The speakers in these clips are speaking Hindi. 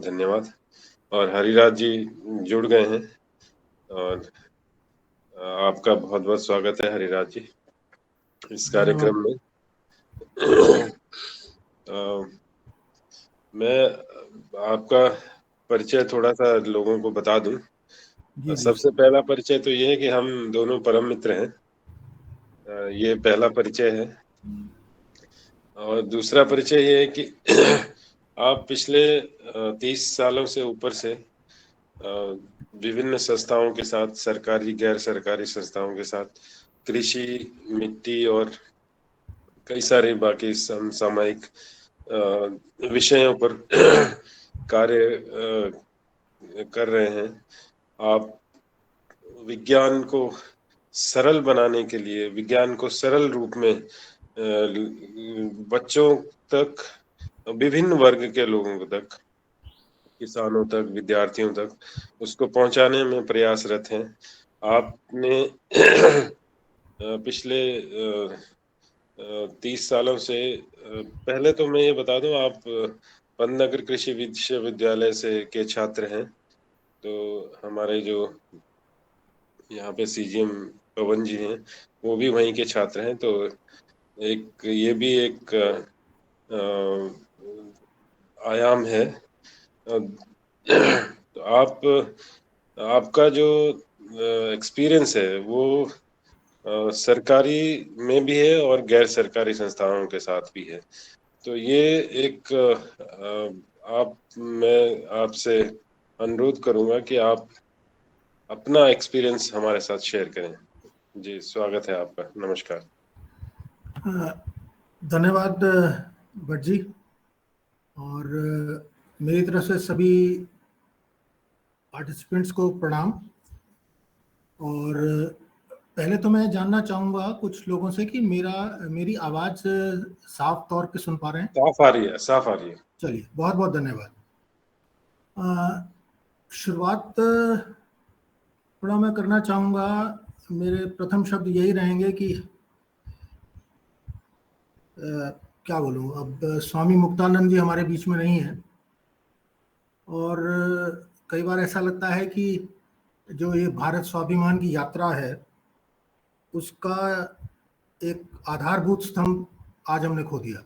धन्यवाद। और हरिराज जी जुड़ गए हैं और आपका बहुत बहुत स्वागत है हरिराज जी इस कार्यक्रम में। मैं आपका परिचय थोड़ा सा लोगों को बता दूं। जी जी सबसे पहला परिचय तो ये है कि हम दोनों परम मित्र हैं। ये पहला परिचय है। और दूसरा परिचय ये है कि आप पिछले 30 सालों से ऊपर से विभिन्न संस्थाओं के साथ, सरकारी गैर सरकारी संस्थाओं के साथ कृषि, मिट्टी और कई सारे बाकी समसामयिक विषयों पर कार्य कर रहे हैं। आप विज्ञान को सरल बनाने के लिए, विज्ञान को सरल रूप में बच्चों तक, विभिन्न वर्ग के लोगों तक, किसानों तक, विद्यार्थियों तक उसको पहुंचाने में प्रयासरत हैं। आपने पिछले 30 सालों से, पहले तो मैं ये बता दूं, आप पंतनगर कृषि विश्वविद्यालय से के छात्र हैं। तो हमारे जो यहाँ पे सीजीएम पवन जी हैं, वो भी वहीं के छात्र हैं। तो ये भी एक आयाम है। तो आपका जो एक्सपीरियंस है वो सरकारी में भी है और गैर सरकारी संस्थाओं के साथ भी है। तो ये एक मैं आपसे अनुरोध करूंगा कि आप अपना एक्सपीरियंस हमारे साथ शेयर करें। जी, स्वागत है आपका। नमस्कार। धन्यवाद भट्ट जी। और मेरी तरफ से सभी पार्टिसिपेंट्स को प्रणाम। और पहले तो मैं जानना चाहूँगा कुछ लोगों से कि मेरी आवाज़ साफ तौर पे सुन पा रहे हैं? साफ आ रही है, साफ आ रही है। चलिए, बहुत बहुत धन्यवाद। शुरुआत थोड़ा मैं करना चाहूँगा। मेरे प्रथम शब्द यही रहेंगे कि क्या बोलूँ, अब स्वामी मुक्तानंद जी हमारे बीच में नहीं है। और कई बार ऐसा लगता है कि जो ये भारत स्वाभिमान की यात्रा है उसका एक आधारभूत स्तंभ आज हमने खो दिया।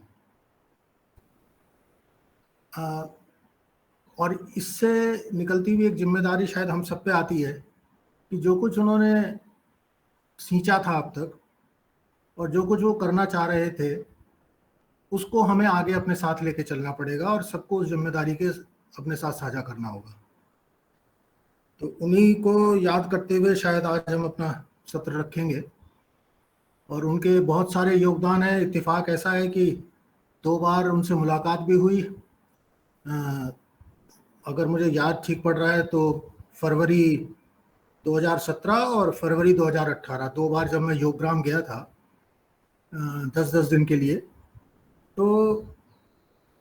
और इससे निकलती हुई एक जिम्मेदारी शायद हम सब पे आती है कि जो कुछ उन्होंने सींचा था अब तक और जो कुछ वो करना चाह रहे थे उसको हमें आगे अपने साथ लेके चलना पड़ेगा और सबको उस जिम्मेदारी के अपने साथ साझा करना होगा। तो उन्हीं को याद करते हुए शायद आज हम अपना सत्र रखेंगे। और उनके बहुत सारे योगदान है। इत्तेफाक ऐसा है कि 2 बार उनसे मुलाकात भी हुई। अगर मुझे याद ठीक पड़ रहा है तो फरवरी 2017 और फरवरी 2018, 2 बार जब मैं योगग्राम गया था 10-10 दिन के लिए, तो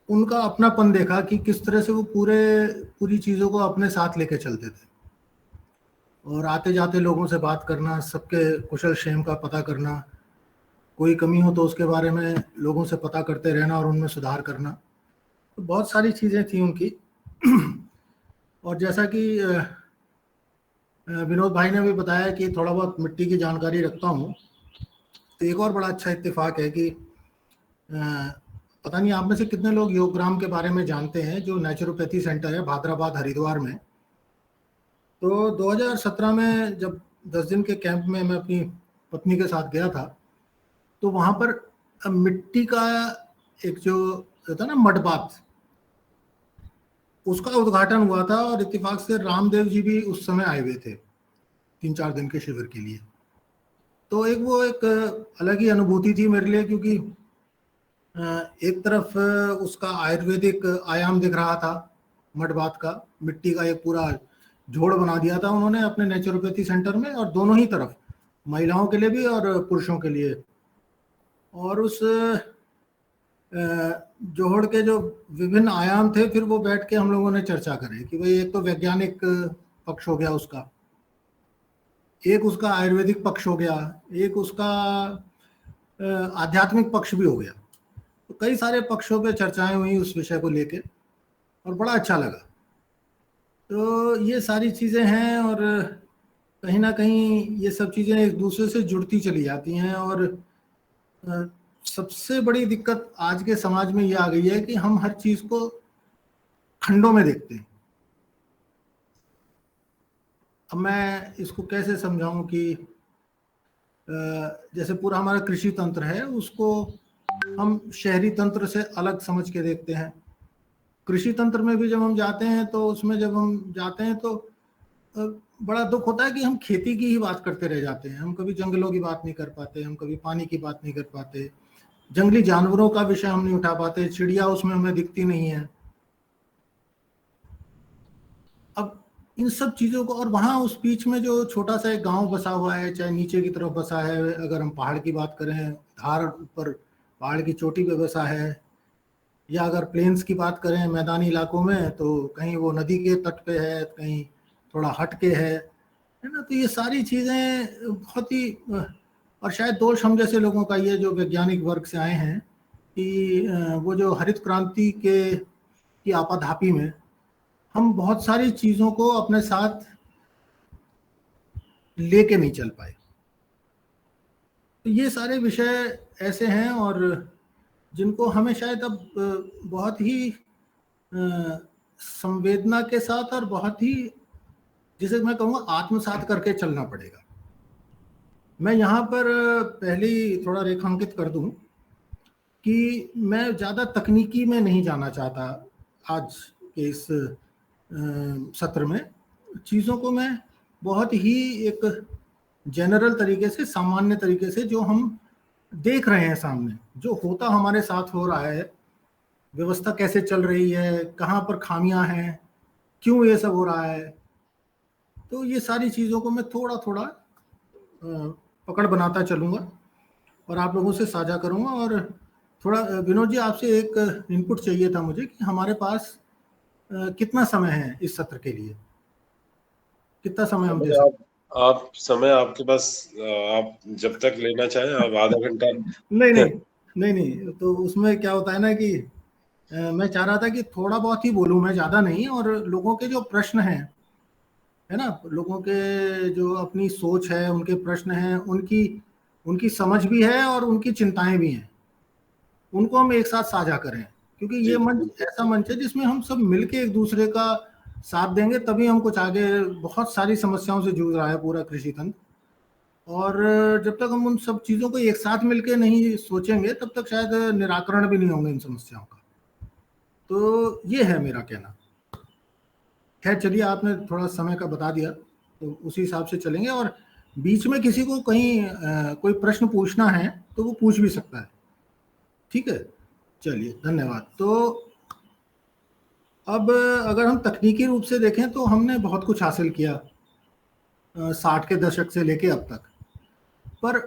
उनका अपनापन देखा कि किस तरह से वो पूरी चीज़ों को अपने साथ लेके चलते थे। और आते जाते लोगों से बात करना, सबके कुशल क्षेम का पता करना, कोई कमी हो तो उसके बारे में लोगों से पता करते रहना और उनमें सुधार करना। तो बहुत सारी चीज़ें थी उनकी। और जैसा कि विनोद भाई ने भी बताया कि थोड़ा बहुत मिट्टी की जानकारी रखता हूँ। तो एक और बड़ा अच्छा इत्तेफाक है कि पता नहीं आप में से कितने लोग योगग्राम के बारे में जानते हैं, जो नेचुरोपैथी सेंटर है भादराबाद हरिद्वार में। तो 2017 में जब 10 दिन के कैंप में मैं अपनी पत्नी के साथ गया था तो वहाँ पर मिट्टी का एक जो था ना मड बाथ, उसका उद्घाटन हुआ था। और इत्तेफाक से रामदेव जी भी उस समय आए हुए थे 3-4 दिन के शिविर के लिए। तो वो एक अलग ही अनुभूति थी मेरे लिए, क्योंकि एक तरफ उसका आयुर्वेदिक आयाम दिख रहा था मड बाथ का। मिट्टी का एक पूरा जोड़ बना दिया था उन्होंने अपने नेचुरोपैथी सेंटर में, और दोनों ही तरफ, महिलाओं के लिए भी और पुरुषों के लिए। और उस जोड़ के जो विभिन्न आयाम थे, फिर वो बैठ के हम लोगों ने चर्चा करी कि भाई एक तो वैज्ञानिक पक्ष हो गया उसका, एक उसका आयुर्वेदिक पक्ष हो गया, एक उसका आध्यात्मिक पक्ष भी हो गया। तो कई सारे पक्षों पे चर्चाएं हुई उस विषय को लेके और बड़ा अच्छा लगा। तो ये सारी चीज़ें हैं, और कहीं ना कहीं ये सब चीज़ें एक दूसरे से जुड़ती चली जाती हैं। और अ, सबसे बड़ी दिक्कत आज के समाज में ये आ गई है कि हम हर चीज़ को खंडों में देखते हैं। अब मैं इसको कैसे समझाऊं कि जैसे पूरा हमारा कृषि तंत्र है, उसको हम शहरी तंत्र से अलग समझ के देखते हैं। कृषि तंत्र में भी जब हम जाते हैं तो उसमें जब हम जाते हैं तो अ, बड़ा दुख होता है कि हम खेती की ही बात करते रह जाते हैं। हम कभी जंगलों की बात नहीं कर पाते, हम कभी पानी की बात नहीं कर पाते, जंगली जानवरों का विषय हम नहीं उठा पाते, चिड़िया उसमें हमें दिखती नहीं है। अब इन सब चीज़ों को, और वहाँ उस बीच में जो छोटा सा एक गांव बसा हुआ है, चाहे नीचे की तरफ बसा है, अगर हम पहाड़ की बात करें, धार ऊपर पहाड़ की चोटी पे बसा है, या अगर प्लेन्स की बात करें मैदानी इलाकों में, तो कहीं वो नदी के तट पे है, कहीं थोड़ा हट के है ना। तो ये सारी चीज़ें बहुत ही और शायद दोष हम जैसे लोगों का, ये जो वैज्ञानिक वर्ग से आए हैं, कि वो जो हरित क्रांति के की आपाधापी में हम बहुत सारी चीज़ों को अपने साथ लेके नहीं चल पाए। तो ये सारे विषय ऐसे हैं, और जिनको हमें शायद अब बहुत ही संवेदना के साथ और बहुत ही, जिसे मैं कहूँगा, आत्मसात करके चलना पड़ेगा। मैं यहाँ पर पहले ही थोड़ा रेखांकित कर दूं कि मैं ज़्यादा तकनीकी में नहीं जाना चाहता आज के इस सत्र में। चीज़ों को मैं बहुत ही एक जनरल तरीके से, सामान्य तरीके से, जो हम देख रहे हैं सामने, जो होता हमारे साथ हो रहा है, व्यवस्था कैसे चल रही है, कहाँ पर खामियां हैं, क्यों ये सब हो रहा है, तो ये सारी चीज़ों को मैं थोड़ा थोड़ा पकड़ बनाता चलूँगा और आप लोगों से साझा करूँगा। और थोड़ा विनोद जी, आपसे एक इनपुट चाहिए था मुझे कि हमारे पास कितना समय है इस सत्र के लिए, कितना समय हम दे समय सकते आप समय आपके पास, आप जब तक लेना चाहें, आप आधा घंटा। हैं? नहीं नहीं, नहीं नहीं, तो उसमें क्या होता है ना कि मैं चाह रहा था कि थोड़ा बहुत ही बोलूं मैं, ज़्यादा नहीं, और लोगों के जो प्रश्न हैं, है ना, लोगों के जो अपनी सोच है, उनके प्रश्न हैं, उनकी उनकी समझ भी है और उनकी चिंताएं भी हैं, उनको हम एक साथ साझा करें। क्योंकि जी ये मंच बिल्कुल। ऐसा मंच है जिसमें हम सब मिलके एक दूसरे का साथ देंगे, तभी हम कुछ आगे, बहुत सारी समस्याओं से जूझ रहा है पूरा कृषि तंत्र, और जब तक हम उन सब चीज़ों को एक साथ मिलके नहीं सोचेंगे, तब तक शायद निराकरण भी नहीं होंगे इन समस्याओं का। तो ये है मेरा कहना। खैर चलिए, आपने थोड़ा समय का बता दिया, तो उसी हिसाब से चलेंगे। और बीच में किसी को कहीं कोई प्रश्न पूछना है तो वो पूछ भी सकता है। ठीक है, चलिए, धन्यवाद। तो अब अगर हम तकनीकी रूप से देखें तो हमने बहुत कुछ हासिल किया 60 के दशक से लेके अब तक, पर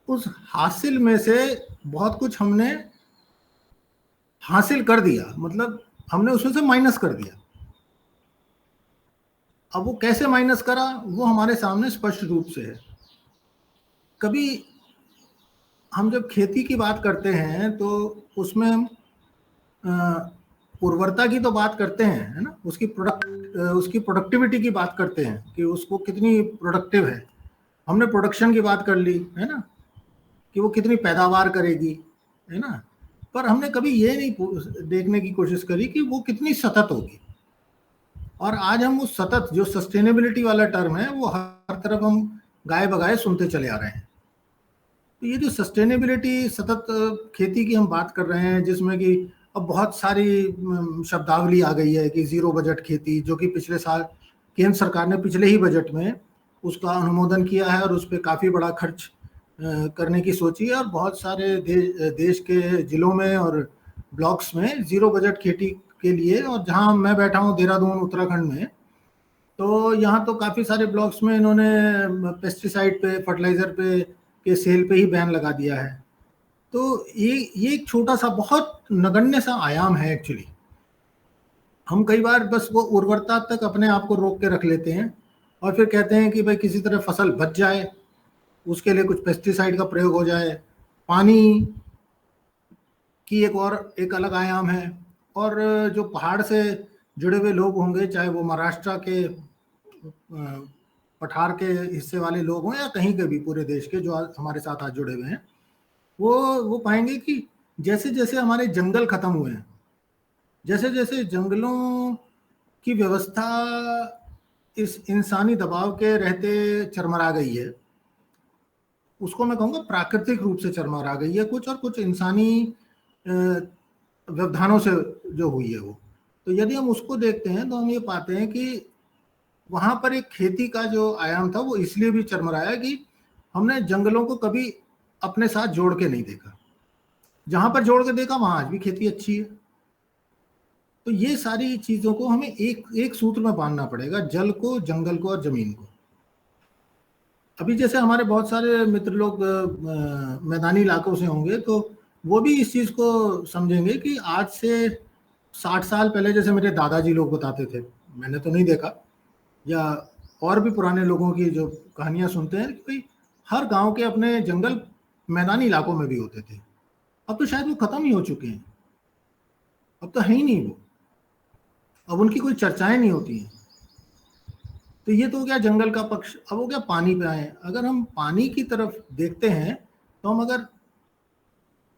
उस हासिल में से बहुत कुछ हमने हासिल कर दिया, मतलब हमने उसमें से माइनस कर दिया। अब वो कैसे माइनस करा, वो हमारे सामने स्पष्ट रूप से है। कभी हम जब खेती की बात करते हैं तो उसमें हम उर्वरता की तो बात करते हैं, है ना, उसकी प्रोडक्टिविटी की बात करते हैं कि उसको कितनी प्रोडक्टिव है। हमने प्रोडक्शन की बात कर ली, है ना, कि वो कितनी पैदावार करेगी, है ना, पर हमने कभी ये नहीं देखने की कोशिश करी कि वो कितनी सतत होगी। और आज हम उस सतत, जो सस्टेनेबिलिटी वाला टर्म है, वो हर तरफ हम गाए बगाए सुनते चले आ रहे हैं। तो ये जो सस्टेनेबिलिटी, सतत खेती की हम बात कर रहे हैं, जिसमें कि अब बहुत सारी शब्दावली आ गई है कि जीरो बजट खेती, जो कि पिछले साल केंद्र सरकार ने पिछले ही बजट में उसका अनुमोदन किया है और उस पर काफ़ी बड़ा खर्च करने की सोची है। और बहुत सारे देश के जिलों में और ब्लॉक्स में जीरो बजट खेती के लिए, और जहाँ मैं बैठा हूँ देहरादून उत्तराखंड में, तो यहाँ तो काफ़ी सारे ब्लॉक्स में इन्होंने पेस्टिसाइड पे, फर्टिलाइज़र पे के सेल पे ही बैन लगा दिया है। तो ये एक छोटा सा, बहुत नगण्य सा आयाम है एक्चुअली। हम कई बार बस वो उर्वरता तक अपने आप को रोक के रख लेते हैं और फिर कहते हैं कि भाई किसी तरह फसल बच जाए, उसके लिए कुछ पेस्टिसाइड का प्रयोग हो जाए। पानी की एक अलग आयाम है। और जो पहाड़ से जुड़े हुए लोग होंगे, चाहे वो महाराष्ट्र के पठार के हिस्से वाले लोग हों या कहीं के भी पूरे देश के जो हमारे साथ आज जुड़े हुए हैं, वो पाएंगे कि जैसे जैसे हमारे जंगल खत्म हुए हैं, जैसे जैसे जंगलों की व्यवस्था इस इंसानी दबाव के रहते चरमरा गई है, उसको मैं कहूँगा प्राकृतिक रूप से चरमरा गई है कुछ, और कुछ इंसानी व्यवधानों से जो हुई है वो। तो यदि हम उसको देखते हैं तो हम ये पाते हैं कि वहां पर एक खेती का जो आयाम था वो इसलिए भी चरमराया कि हमने जंगलों को कभी अपने साथ जोड़ के नहीं देखा। जहां पर जोड़ के देखा वहां आज भी खेती अच्छी है। तो ये सारी चीजों को हमें एक सूत्र में बांधना पड़ेगा, जल को, जंगल को और जमीन को। अभी जैसे हमारे बहुत सारे मित्र लोग मैदानी इलाकों से होंगे, तो वो भी इस चीज को समझेंगे कि आज से 60 साल पहले, जैसे मेरे दादाजी लोग बताते थे, मैंने तो नहीं देखा, या और भी पुराने लोगों की जो कहानियां सुनते हैं कि भाई हर गांव के अपने जंगल मैदानी इलाकों में भी होते थे। अब तो शायद वो खत्म ही हो चुके हैं, अब तो है ही नहीं वो, अब उनकी कोई चर्चाएं नहीं होती हैं। तो ये तो हो गया जंगल का पक्ष। अब हो गया पानी पे आए। अगर हम पानी की तरफ देखते हैं तो हम अगर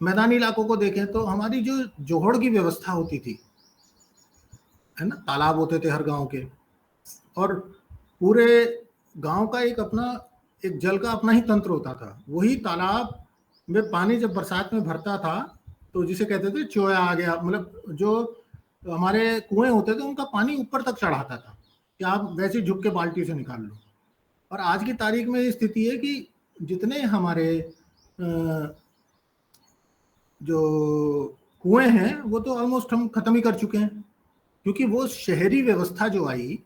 मैदानी इलाकों को देखें तो हमारी जो जोहड़ की व्यवस्था होती थी, है ना, तालाब होते थे हर गांव के, और पूरे गांव का एक अपना, एक जल का अपना ही तंत्र होता था। वही तालाब में पानी जब बरसात में भरता था तो जिसे कहते थे चोया आ गया, मतलब जो हमारे कुएं होते थे उनका पानी ऊपर तक चढ़ाता था कि आप वैसे झुक के बाल्टी से निकाल लो। और आज की तारीख में स्थिति है कि जितने हमारे जो कुएं हैं वो तो ऑलमोस्ट हम खत्म ही कर चुके हैं, क्योंकि वो शहरी व्यवस्था जो आई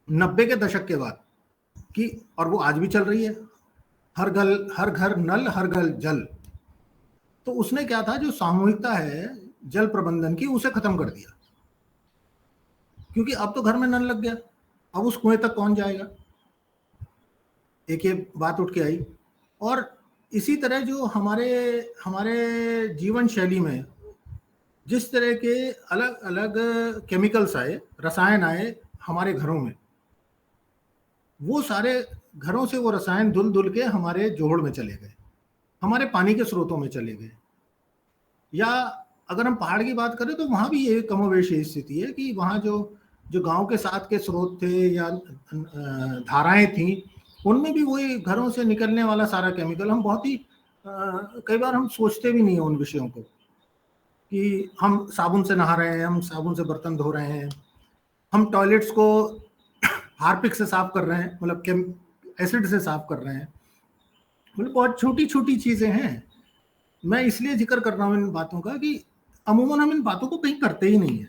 90 के दशक के बाद की, और वो आज भी चल रही है, हर घर नल, हर घर जल। तो उसने क्या था, जो सामूहिकता है जल प्रबंधन की, उसे खत्म कर दिया, क्योंकि अब तो घर में नल लग गया, अब उस कुएं तक कौन जाएगा, एक ये बात उठ के आई। और इसी तरह जो हमारे जीवन शैली में जिस तरह के अलग अलग केमिकल्स आए, रसायन आए हमारे घरों में, वो सारे घरों से वो रसायन धुल धुल के हमारे जोहड़ में चले गए, हमारे पानी के स्रोतों में चले गए। या अगर हम पहाड़ की बात करें तो वहां भी ये कमोवेश स्थिति है कि वहां जो गांव के साथ के स्रोत थे या धाराएं थी, उनमें भी वही घरों से निकलने वाला सारा केमिकल। हम बहुत ही कई बार हम सोचते भी नहीं है उन विषयों को, कि हम साबुन से नहा रहे हैं, हम साबुन से बर्तन धो रहे हैं, हम टॉयलेट्स को हार्पिक से साफ कर रहे हैं, मतलब एसिड से साफ कर रहे हैं। मतलब बहुत छोटी छोटी चीजें हैं। मैं इसलिए जिक्र कर रहा हूँ इन बातों का कि अमूमन हम इन बातों को कहीं करते ही नहीं है,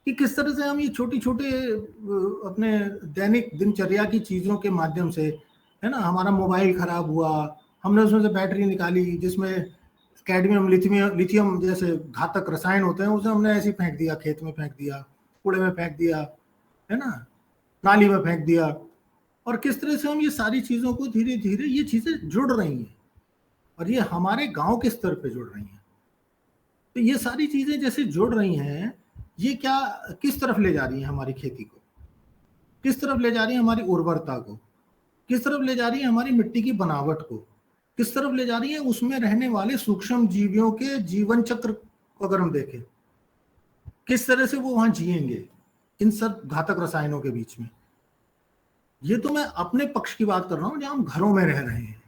कि किस तरह से हम ये छोटी छोटे अपने दैनिक दिनचर्या की चीजों के माध्यम से, है ना, हमारा मोबाइल खराब हुआ, हमने उसमें से बैटरी निकाली जिसमें कैडमियम, लिथियम जैसे घातक रसायन होते हैं, उसे हमने ऐसे ही फेंक दिया, खेत में फेंक दिया, कूड़े में फेंक दिया, है ना, नाली में फेंक दिया। और किस तरह से हम ये सारी चीजों को धीरे धीरे ये चीजें जुड़ रही हैं, और ये हमारे गांव के स्तर पे जुड़ रही हैं। तो ये सारी चीजें जैसे जुड़ रही हैं, ये क्या किस तरफ ले जा रही हैं हमारी खेती को, किस तरफ ले जा रही है हमारी उर्वरता को, किस तरफ ले जा रही है हमारी मिट्टी की बनावट को, किस तरफ ले जा रही है उसमें रहने वाले सूक्ष्म जीवियों के जीवन चक्र को अगर हम देखें, किस तरह से वो वहां जिएंगे इन सब घातक रसायनों के बीच में। ये तो मैं अपने पक्ष की बात कर रहा हूं, जहां हम घरों में रह रहे हैं,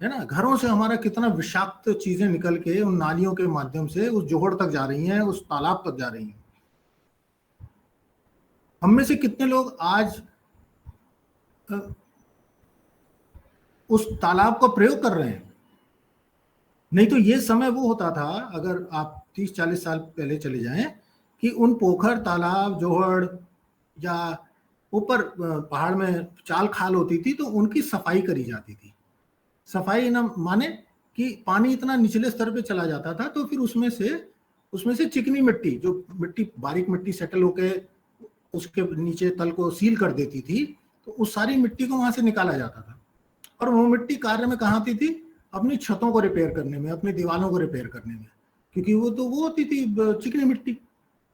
है ना, घरों से हमारा कितना विषाक्त चीजें निकल के उन नालियों के माध्यम से उस जोहड़ तक जा रही हैं, उस तालाब तक जा रही हैं। हम में से कितने लोग आज उस तालाब का प्रयोग कर रहे हैं? नहीं तो ये समय वो होता था, अगर आप 30-40 साल पहले चले जाएं, कि उन पोखर, तालाब, जोहड़ या ऊपर पहाड़ में चाल खाल होती थी तो उनकी सफाई करी जाती थी। सफाई ना माने कि पानी इतना निचले स्तर पे चला जाता था तो फिर उसमें से चिकनी मिट्टी, जो मिट्टी बारीक मिट्टी सेटल होके उसके नीचे तल को सील कर देती थी, तो उस सारी मिट्टी को वहां से निकाला जाता था। और वो मिट्टी कार्य में कहाँ आती थी? अपनी छतों को रिपेयर करने में, अपनी दीवारों को रिपेयर करने में, क्योंकि वो होती थी चिकनी मिट्टी।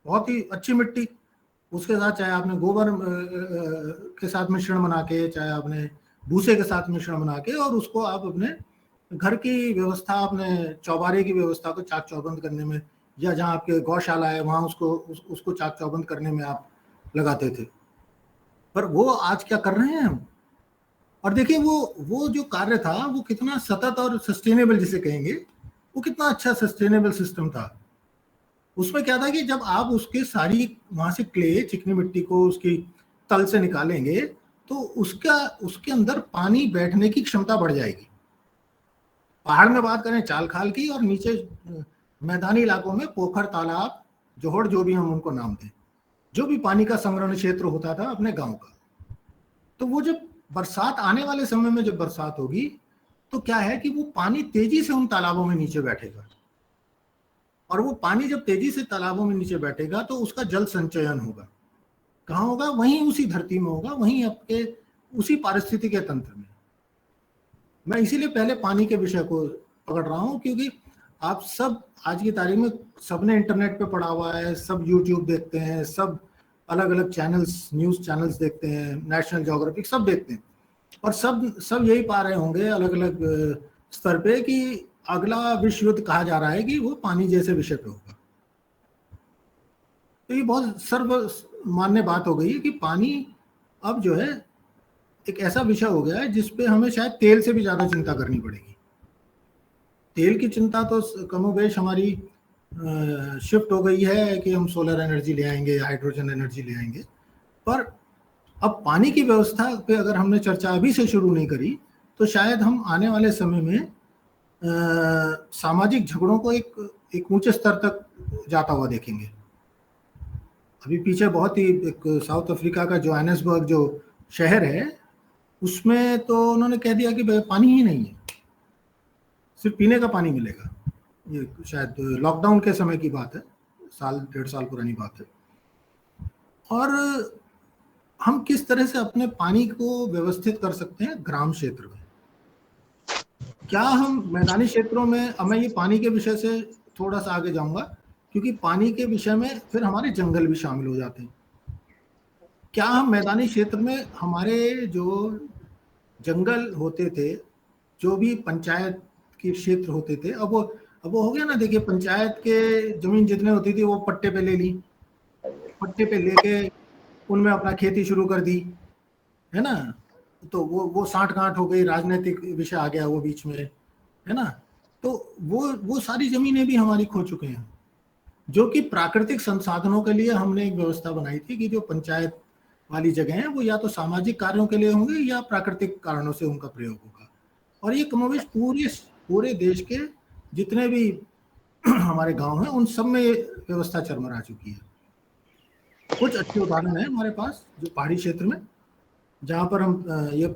बहुत ही अच्छी मिट्टी, उसके साथ चाहे आपने गोबर के साथ मिश्रण बना के, चाहे आपने भूसे के साथ मिश्रण बना के, और उसको आप अपने घर की व्यवस्था, अपने चौबारे की व्यवस्था को चाक चौबंद करने में, या जहाँ आपके गौशाला है वहाँ उसको चाक चौबंद करने में आप लगाते थे। पर वो आज क्या कर रहे हैं हम? और देखिए वो जो कार्य था वो कितना सतत और सस्टेनेबल जिसे कहेंगे, वो कितना अच्छा सस्टेनेबल सिस्टम था। उसमें क्या था कि जब आप उसके सारी वहां से क्ले, चिकनी मिट्टी को उसकी तल से निकालेंगे तो उसके अंदर पानी बैठने की क्षमता बढ़ जाएगी। पहाड़ में बात करें चाल खाल की, और नीचे मैदानी इलाकों में पोखर, तालाब, जोहड़, जो भी हम उनको नाम दें, जो भी पानी का संग्रहण क्षेत्र होता था अपने गांव का, तो वो जब बरसात आने वाले समय में जब बरसात होगी तो क्या है कि वो पानी तेजी से उन तालाबों में नीचे बैठेगा, और वो पानी जब तेजी से तालाबों में नीचे बैठेगा तो उसका जल संचयन होगा। कहाँ होगा? वहीं उसी धरती में होगा, वहीं आपके उसी पारिस्थितिक तंत्र में। मैं इसीलिए पहले पानी के विषय को पकड़ रहा हूँ, क्योंकि आप सब आज की तारीख में सबने इंटरनेट पे पढ़ा हुआ है, सब यूट्यूब देखते हैं, सब अलग अलग चैनल्स, न्यूज चैनल्स देखते हैं, नेशनल ज्योग्राफिक सब देखते हैं, और सब यही पा रहे होंगे अलग अलग स्तर पे कि अगला विश्व युद्ध कहा जा रहा है कि वो पानी जैसे विषय पे होगा। तो ये बहुत सर्वमान्य बात हो गई है कि पानी अब जो है एक ऐसा विषय हो गया है जिसपे हमें शायद तेल से भी ज्यादा चिंता करनी पड़ेगी। तेल की चिंता तो कमोबेश हमारी शिफ्ट हो गई है कि हम सोलर एनर्जी ले आएंगे, हाइड्रोजन एनर्जी ले आएंगे, पर अब पानी की व्यवस्था पे अगर हमने चर्चा अभी से शुरू नहीं करी तो शायद हम आने वाले समय में सामाजिक झगड़ों को एक ऊंचे स्तर तक जाता हुआ देखेंगे। अभी पीछे बहुत ही एक साउथ अफ्रीका का जोहानिसबर्ग जो शहर है, उसमें तो उन्होंने कह दिया कि पानी ही नहीं है, सिर्फ पीने का पानी मिलेगा। ये शायद लॉकडाउन के समय की बात है, साल 1.5 साल पुरानी बात है। और हम किस तरह से अपने पानी को व्यवस्थित कर सकते हैं ग्राम क्षेत्र में? क्या हम मैदानी क्षेत्रों में, अब मैं ये पानी के विषय से थोड़ा सा आगे जाऊंगा क्योंकि पानी के विषय में फिर हमारे जंगल भी शामिल हो जाते हैं। क्या हम मैदानी क्षेत्र में हमारे जो जंगल होते थे, जो भी पंचायत के क्षेत्र होते थे, अब वो हो गया ना, देखिए पंचायत के जमीन जितने होती थी वो पट्टे पे ले ली, पट्टे पे लेके उनमें अपना खेती शुरू कर दी, है ना। तो वो साठ गांठ हो गई, राजनीतिक विषय आ गया वो बीच में, है ना। तो वो सारी जमीनें भी हमारी खो चुके हैं, जो कि प्राकृतिक संसाधनों के लिए हमने एक व्यवस्था बनाई थी कि जो पंचायत वाली जगह है वो या तो सामाजिक कार्यों के लिए होंगे या प्राकृतिक कारणों से उनका प्रयोग होगा। और ये कमोबेश पूरे देश के जितने भी हमारे गांव हैं उन सब में ये व्यवस्था चरमरा चुकी है। कुछ अच्छे उदाहरण है हमारे पास जो पहाड़ी क्षेत्र में, जहाँ पर हम ये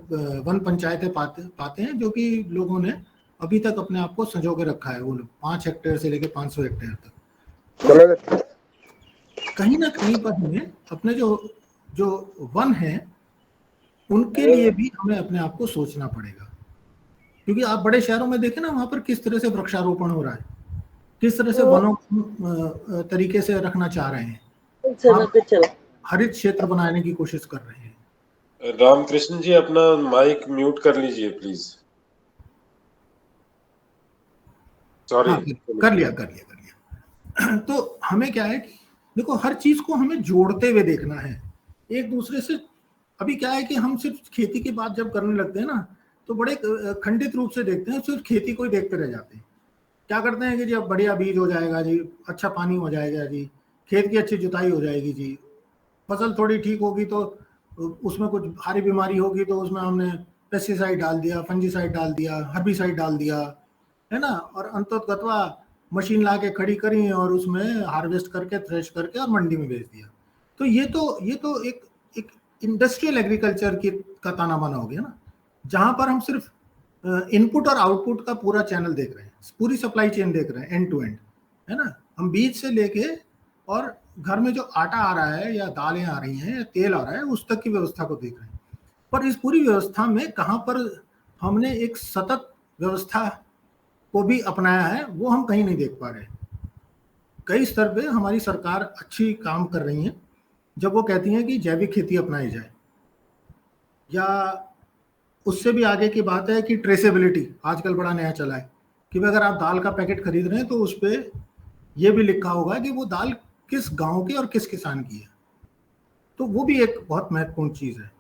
वन पंचायतें पाते हैं, जो कि लोगों ने अभी तक अपने आप को संजो के रखा है, वो 5 हेक्टेयर से लेकर 500 हेक्टेयर तक। तो कहीं ना कहीं पर हमें अपने जो वन है उनके लिए भी हमें अपने आप को सोचना पड़ेगा, क्योंकि आप बड़े शहरों में देखें ना, वहां पर किस तरह से वृक्षारोपण हो रहा है, किस तरह से वनों को तरीके से रखना चाह रहे हैं, हरित क्षेत्र बनाने की कोशिश कर रहे हैं। रामकृष्ण जी अपना माइक म्यूट कर लीजिए प्लीज। सॉरी। हाँ, कर लिया। तो हमें क्या है कि देखो हर चीज को हमें जोड़ते हुए देखना है एक दूसरे से। अभी क्या है कि हम सिर्फ खेती की बात जब करने लगते हैं ना तो बड़े खंडित रूप से देखते हैं, सिर्फ खेती को ही देखते रह जाते हैं। क्या करते हैं कि जी अब बढ़िया बीज हो जाएगा जी, अच्छा पानी हो जाएगा जी, खेत की अच्छी जुताई हो जाएगी जी, फसल थोड़ी ठीक होगी तो उसमें कुछ भारी बीमारी होगी तो उसमें हमने पेस्टिसाइड डाल दिया, फंजीसाइड डाल दिया, हर्बिसाइड डाल दिया, है ना, और अंततगत्वा मशीन ला के खड़ी करी और उसमें हार्वेस्ट करके, थ्रेश करके और मंडी में बेच दिया। तो ये तो एक इंडस्ट्रियल एग्रीकल्चर की का ताना बाना हो गया ना, जहां पर हम सिर्फ इनपुट और आउटपुट का पूरा चैनल देख रहे हैं, पूरी सप्लाई चेन देख रहे हैं, एंड टू एंड, है ना। हम बीज से लेके और घर में जो आटा आ रहा है या दालें आ रही हैं या तेल आ रहा है उस तक की व्यवस्था को देख रहे हैं। पर इस पूरी व्यवस्था में कहाँ पर हमने एक सतत व्यवस्था को भी अपनाया है वो हम कहीं नहीं देख पा रहे। कई स्तर पे हमारी सरकार अच्छी काम कर रही है जब वो कहती हैं कि जैविक खेती अपनाई जाए, या उससे भी आगे की बात है कि ट्रेसेबिलिटी आजकल बड़ा नया चला है कि अगर आप दाल का पैकेट खरीद रहे हैं तो उस पर यह भी लिखा होगा कि वो दाल किस गांव की और किस किसान की है। तो वो भी एक बहुत महत्वपूर्ण चीज है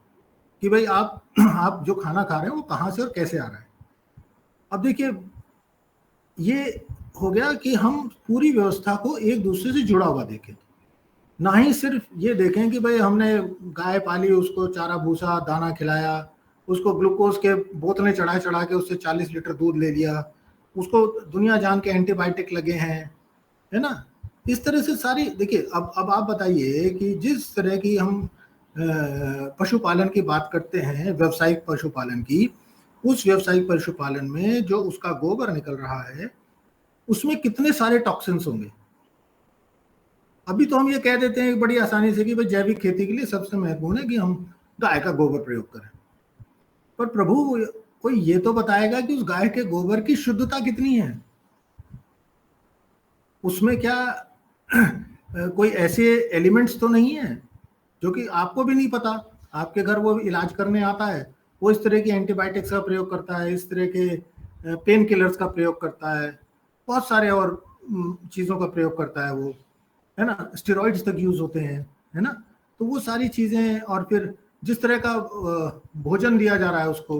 कि भाई आप जो खाना खा रहे हैं वो कहाँ से और कैसे आ रहा है। अब देखिए, ये हो गया कि हम पूरी व्यवस्था को एक दूसरे से जुड़ा हुआ देखें, ना ही सिर्फ ये देखें कि भाई हमने गाय पाली, उसको चारा भूसा दाना खिलाया, उसको ग्लूकोज के बोतलें चढ़ा चढ़ा के उससे 40 लीटर दूध ले लिया, उसको दुनिया जान के एंटीबायोटिक लगे हैं, है ना। इस तरह से सारी, देखिए अब आप बताइए कि जिस तरह की हम पशुपालन की बात करते हैं, व्यावसायिक पशुपालन की, उस व्यावसायिक पशुपालन में जो उसका गोबर निकल रहा है उसमें कितने सारे टॉक्सिन्स होंगे। अभी तो हम ये कह देते हैं बड़ी आसानी से कि भाई जैविक खेती के लिए सबसे महत्वपूर्ण है कि हम गाय का गोबर प्रयोग करें, पर प्रभु कोई ये तो बताएगा कि उस गाय के गोबर की शुद्धता कितनी है, उसमें क्या कोई ऐसे एलिमेंट्स तो नहीं है जो कि आपको भी नहीं पता। आपके घर वो इलाज करने आता है, वो इस तरह के एंटीबायोटिक्स का प्रयोग करता है, इस तरह के पेन किलर्स का प्रयोग करता है, बहुत सारे और चीज़ों का प्रयोग करता है वो, है ना, स्टेरॉइड्स तक यूज होते हैं, है ना। तो वो सारी चीज़ें, और फिर जिस तरह का भोजन दिया जा रहा है उसको,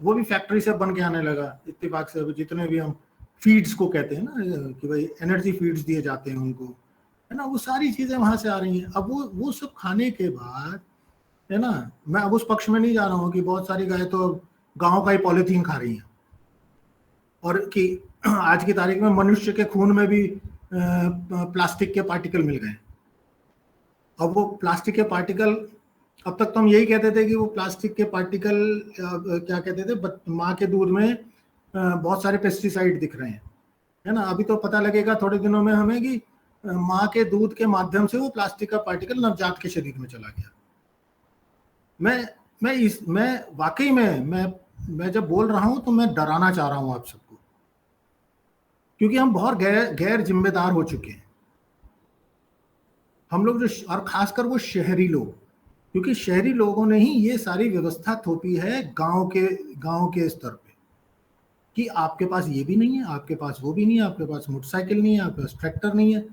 वो भी फैक्ट्री से बन के आने लगा इत्तेफाक से। जितने भी हम फीड्स को कहते हैं ना कि भाई एनर्जी फीड्स दिए जाते हैं उनको, है ना, वो सारी चीज़ें वहाँ से आ रही हैं। अब वो सब खाने के बाद, है ना, मैं अब उस पक्ष में नहीं जा रहा हूँ कि बहुत सारी गाय तो गाँव का ही पॉलीथीन खा रही हैं, और कि आज की तारीख में मनुष्य के खून में भी प्लास्टिक के पार्टिकल मिल गए। अब वो प्लास्टिक के पार्टिकल, अब तक तो हम यही कहते थे कि वो प्लास्टिक के पार्टिकल क्या कहते थे, माँ के दूध में बहुत सारे पेस्टिसाइड दिख रहे हैं, है ना। अभी तो पता लगेगा थोड़े दिनों में हमें कि माँ के दूध के माध्यम से वो प्लास्टिक का पार्टिकल नवजात के शरीर में चला गया। मैं वाकई में मैं जब बोल रहा हूं तो मैं डराना चाह रहा हूं आप सबको, क्योंकि हम बहुत गैर जिम्मेदार हो चुके हैं हम लोग, जो और खासकर वो शहरी लोग, क्योंकि शहरी लोगों ने ही ये सारी व्यवस्था थोपी है गांव के स्तर पे कि आपके पास ये भी नहीं है, आपके पास वो भी नहीं है, आपके पास मोटरसाइकिल नहीं है, आपके पास ट्रैक्टर नहीं है,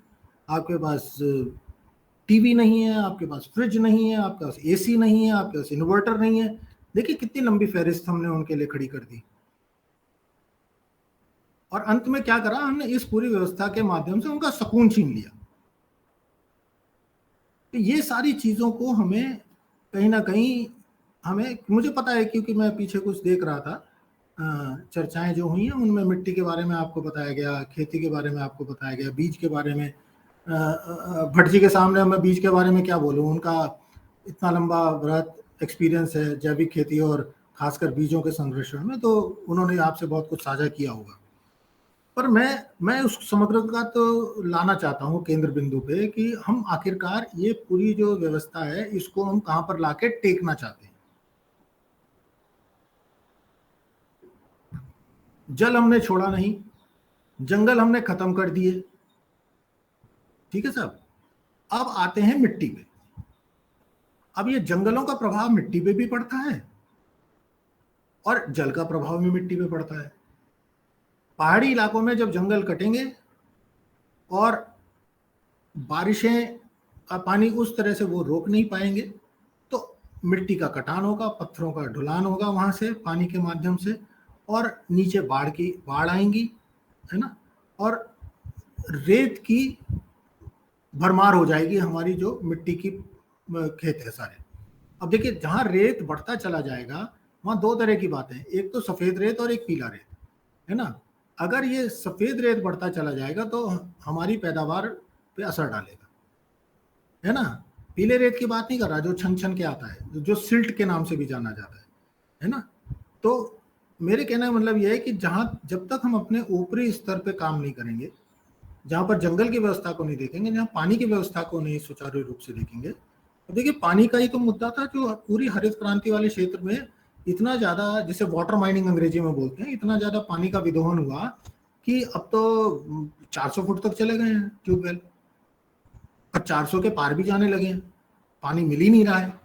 आपके पास टीवी नहीं है, आपके पास फ्रिज नहीं है, आपके पास एसी नहीं है, आपके पास इन्वर्टर नहीं है। देखिए कितनी लंबी फहरिस्त हमने उनके लिए खड़ी कर दी, और अंत में क्या करा, हमने इस पूरी व्यवस्था के माध्यम से उनका सुकून छीन लिया। तो ये सारी चीजों को हमें कहीं ना कहीं, मुझे पता है क्योंकि मैं पीछे कुछ देख रहा था, चर्चाएं जो हुई हैं उनमें मिट्टी के बारे में आपको बताया गया, खेती के बारे में आपको बताया गया, बीज के बारे में। भट्ट जी के सामने मैं बीज के बारे में क्या बोलूं, उनका इतना लंबा बृहद एक्सपीरियंस है जैविक खेती और खासकर बीजों के संरक्षण में, तो उन्होंने आपसे बहुत कुछ साझा किया होगा। पर मैं उस समग्रता तो लाना चाहता हूं केंद्र बिंदु पे कि हम आखिरकार ये पूरी जो व्यवस्था है इसको हम कहां पर लाके टेकना चाहते हैं। जल हमने छोड़ा नहीं, जंगल हमने खत्म कर दिए, ठीक है साहब। अब आते हैं मिट्टी पे। अब ये जंगलों का प्रभाव मिट्टी पे भी पड़ता है और जल का प्रभाव भी मिट्टी पे पड़ता है। पहाड़ी इलाकों में जब जंगल कटेंगे और बारिशें का पानी उस तरह से वो रोक नहीं पाएंगे, तो मिट्टी का कटान होगा, पत्थरों का ढुलान होगा वहां से पानी के माध्यम से, और नीचे बाढ़ आएंगी, है ना, और रेत की भरमार हो जाएगी हमारी जो मिट्टी की खेत है सारे। अब देखिए जहां रेत बढ़ता चला जाएगा वहां दो तरह की बातें, एक तो सफेद रेत और एक पीला रेत, है ना। अगर ये सफेद रेत बढ़ता चला जाएगा तो हमारी पैदावार पे असर डालेगा, है ना। पीले रेत की बात नहीं कर रहा, जो छन छन के आता है, जो सिल्ट के नाम से भी जाना जाता है ना। तो मेरे कहने का मतलब यह है कि जब तक हम अपने ऊपरी स्तर पे काम नहीं करेंगे, जहां पर जंगल की व्यवस्था को नहीं देखेंगे, जहां पानी की व्यवस्था को नहीं सुचारू रूप से देखेंगे, तो देखिए पानी का ही तो मुद्दा था जो पूरी हरित क्रांति वाले क्षेत्र में इतना ज्यादा, जिसे वाटर माइनिंग अंग्रेजी में बोलते हैं, इतना ज्यादा पानी का विदोहन हुआ कि अब तो 400 फुट तक चले गए हैं ट्यूबवेल, और 400 के पार भी जाने लगे हैं, पानी मिल ही नहीं रहा है।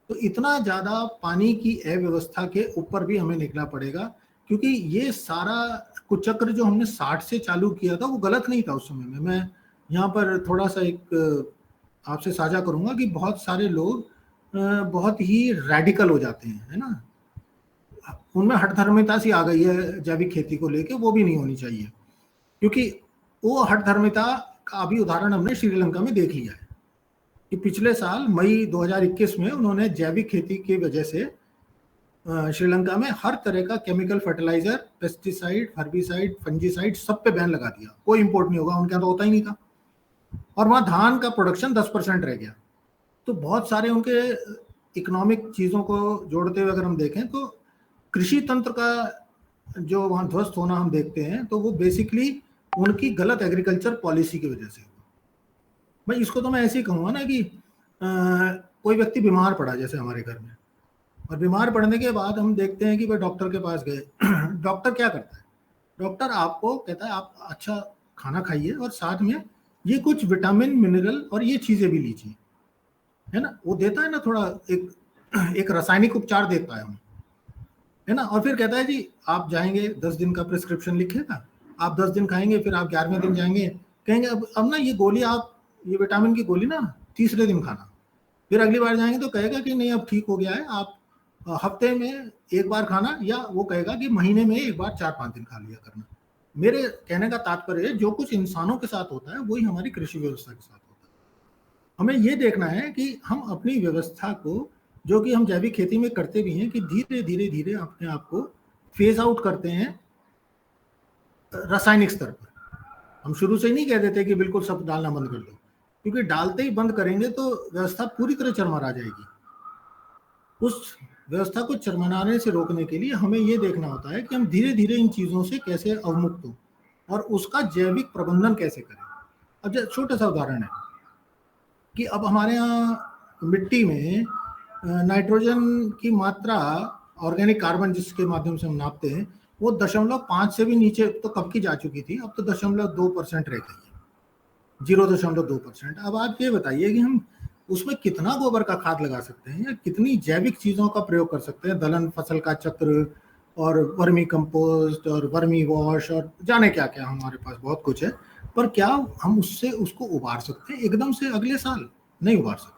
तो इतना ज्यादा पानी की अव्यवस्था के ऊपर भी हमें निकलना पड़ेगा, क्योंकि ये सारा कुचक्र जो हमने 60 से चालू किया था वो गलत नहीं था उस समय में। मैं यहाँ पर थोड़ा सा एक आपसे साझा करूंगा कि बहुत सारे लोग बहुत ही रैडिकल हो जाते हैं, है ना, उनमें हठधर्मिता सी आ गई है जैविक खेती को लेके, वो भी नहीं होनी चाहिए। क्योंकि वो हठधर्मिता का अभी उदाहरण हमने श्रीलंका में देख लिया है कि पिछले साल मई 2021 में उन्होंने जैविक खेती की वजह से श्रीलंका में हर तरह का chemical fertiliser, pesticide, herbicide, fungicide सब पे बैन लगा दिया, कोई इंपोर्ट नहीं होगा, उनके यहाँ तो होता ही नहीं था। और वहां धान का प्रोडक्शन 10% रह गया। तो बहुत सारे उनके इकोनॉमिक चीजों को जोड़ते हुए अगर हम देखें तो कृषि तंत्र का जो वहां ध्वस्त होना हम देखते हैं, तो वो बेसिकली उनकी गलत एग्रीकल्चर पॉलिसी की वजह से हुआ। भाई इसको तो मैं ऐसे ही कहूँगा ना कि कोई व्यक्ति बीमार पड़ा जैसे हमारे घर में, और बीमार पड़ने के बाद हम देखते हैं कि भाई डॉक्टर के पास गए डॉक्टर क्या करता है, डॉक्टर आपको कहता है आप अच्छा खाना खाइए और साथ में ये कुछ विटामिन, मिनरल और ये चीजें भी लीजिए, है ना, वो देता है ना थोड़ा एक रासायनिक उपचार देता है हमें, है ना। और फिर कहता है जी आप जाएंगे 10 दिन का प्रिस्क्रिप्शन लिखेगा, आप 10 दिन खाएंगे, फिर आप 11वें दिन जाएंगे, कहेंगे अब ना ये गोली, आप ये विटामिन की गोली ना तीसरे दिन खाना। फिर अगली बार जाएंगे तो कहेगा कि नहीं अब ठीक हो गया है, आप हफ्ते में एक बार खाना, या वो कहेगा कि महीने में एक बार 4-5 दिन खा लिया करना। मेरे कहने का तात्पर्य जो कुछ इंसानों के साथ होता है वही हमारी कृषि व्यवस्था के साथ होता है। हमें ये देखना है कि हम अपनी व्यवस्था को, जो कि हम जैविक खेती में करते भी हैं, कि धीरे धीरे धीरे अपने आप को फेज आउट करते हैं रासायनिक स्तर पर। हम शुरू से ही नहीं कह देते कि बिल्कुल सब डालना बंद कर दो, क्योंकि डालते ही बंद करेंगे तो व्यवस्था पूरी तरह चरमरा जाएगी। उस व्यवस्था को चरमराने से रोकने के लिए हमें ये देखना होता है कि हम धीरे धीरे इन चीजों से कैसे अवमुक्त हो और उसका जैविक प्रबंधन कैसे करें। अब छोटा सा उदाहरण है कि अब हमारे यहाँ मिट्टी में नाइट्रोजन की मात्रा, ऑर्गेनिक कार्बन जिसके माध्यम से हम नापते हैं, वो 0.5 से भी नीचे तो कब की जा चुकी थी, अब तो 0.2% रह गई है, 0.2%। अब आप ये बताइए कि हम उसमें कितना गोबर का खाद लगा सकते हैं या कितनी जैविक चीजों का प्रयोग कर सकते हैं, दलहन फसल का चक्र और वर्मी कंपोस्ट और वर्मी वॉश और जाने क्या क्या हमारे पास बहुत कुछ है, पर क्या हम उससे उसको उबार सकते हैं एकदम से अगले साल? नहीं उबार सकते।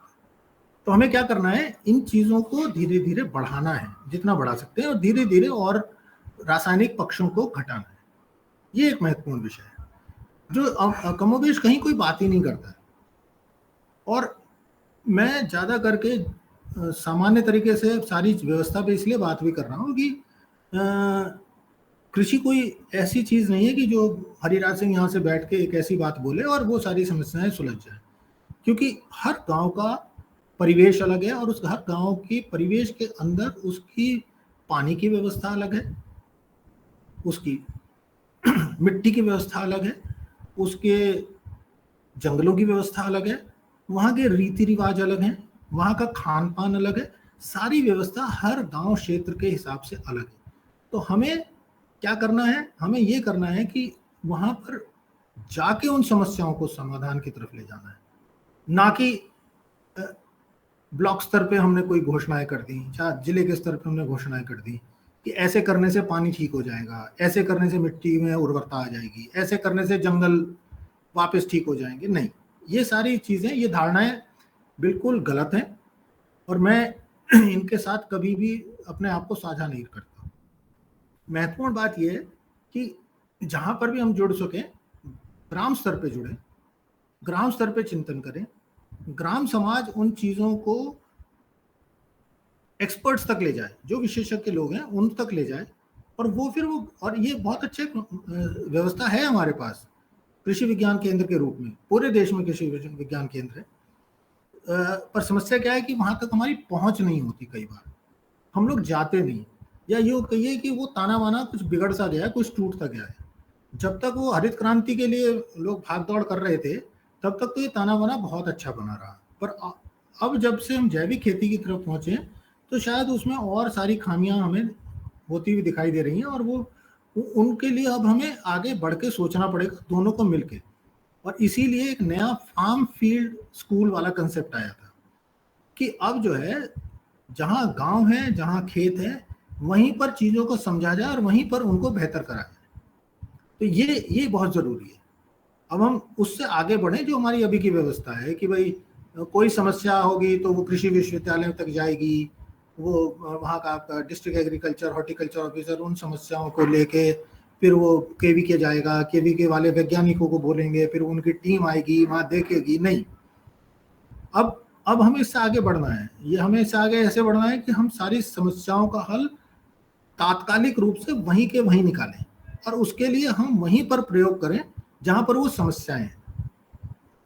तो हमें क्या करना है, इन चीजों को धीरे धीरे बढ़ाना है जितना बढ़ा सकते हैं, और धीरे धीरे और रासायनिक पक्षों को घटाना है। ये एक महत्वपूर्ण विषय है जो कमोबेश कहीं कोई बात ही नहीं करता है। और मैं ज्यादा करके सामान्य तरीके से सारी व्यवस्था पे इसलिए बात भी कर रहा हूँ कि कृषि कोई ऐसी चीज नहीं है कि जो हरिराज सिंह यहाँ से बैठ के एक ऐसी बात बोले और वो सारी समस्याएं सुलझ जाए, क्योंकि हर गांव का परिवेश अलग है और उस हर गांव के परिवेश के अंदर उसकी पानी की व्यवस्था अलग है, उसकी मिट्टी की व्यवस्था अलग है, उसके जंगलों की व्यवस्था अलग है, वहाँ के रीति रिवाज अलग हैं, वहाँ का खान पान अलग है, सारी व्यवस्था हर गांव क्षेत्र के हिसाब से अलग है। तो हमें क्या करना है, हमें ये करना है कि वहाँ पर जाके उन समस्याओं को समाधान की तरफ ले जाना है, ना कि ब्लॉक स्तर पे हमने कोई घोषणाएं कर दी, चाहे जिले के स्तर पे हमने घोषणाएं कर दी कि ऐसे करने से पानी ठीक हो जाएगा, ऐसे करने से मिट्टी में उर्वरता आ जाएगी, ऐसे करने से जंगल वापस ठीक हो जाएंगे। नहीं, ये सारी चीजें, ये धारणाएं बिल्कुल गलत हैं और मैं इनके साथ कभी भी अपने आप को साझा नहीं करता। महत्वपूर्ण बात यह है कि जहां पर भी हम जुड़ सकें, ग्राम स्तर पे जुड़े, ग्राम स्तर पे चिंतन करें, ग्राम समाज उन चीजों को एक्सपर्ट्स तक ले जाए, जो विशेषज्ञ लोग हैं उन तक ले जाए, और वो फिर वो, और ये बहुत अच्छे व्यवस्था है हमारे पास कृषि विज्ञान केंद्र के रूप में, पूरे देश में कृषि विज्ञान केंद्र है। पर समस्या क्या है कि वहां तक हमारी पहुंच नहीं होती, कई बार हम लोग जाते नहीं, या यूँ कहिए कि वो ताना बाना कुछ बिगड़ सा गया है, कुछ टूट सा गया है। जब तक वो हरित क्रांति के लिए लोग भाग दौड़ कर रहे थे तब तक तो ये ताना बाना बहुत अच्छा बना रहा, पर अब जब से हम जैविक खेती की तरफ पहुंचे तो शायद उसमें और सारी खामियां हमें होती हुई दिखाई दे रही हैं, और वो उनके लिए अब हमें आगे बढ़ के सोचना पड़ेगा, दोनों को मिलके। और इसीलिए एक नया फार्म फील्ड स्कूल वाला कंसेप्ट आया था कि अब जो है जहाँ गांव है, जहाँ खेत है, वहीं पर चीज़ों को समझा जाए और वहीं पर उनको बेहतर करा जाए। तो ये बहुत ज़रूरी है। अब हम उससे आगे बढ़ें जो हमारी अभी की व्यवस्था है कि भाई कोई समस्या होगी तो वो कृषि विश्वविद्यालय तक जाएगी, वो वहाँ का आपका डिस्ट्रिक्ट एग्रीकल्चर हॉर्टिकल्चर ऑफिसर उन समस्याओं को लेके फिर वो केवीके जाएगा, केवीके वाले वैज्ञानिकों को बोलेंगे, फिर उनकी टीम आएगी वहाँ देखेगी। नहीं, अब हमें इससे आगे बढ़ना है। ये हमें इससे आगे ऐसे बढ़ना है कि हम सारी समस्याओं का हल तात्कालिक रूप से वहीं के वहीं निकालें और उसके लिए हम वहीं पर प्रयोग करें जहां पर वो समस्याएं हैं।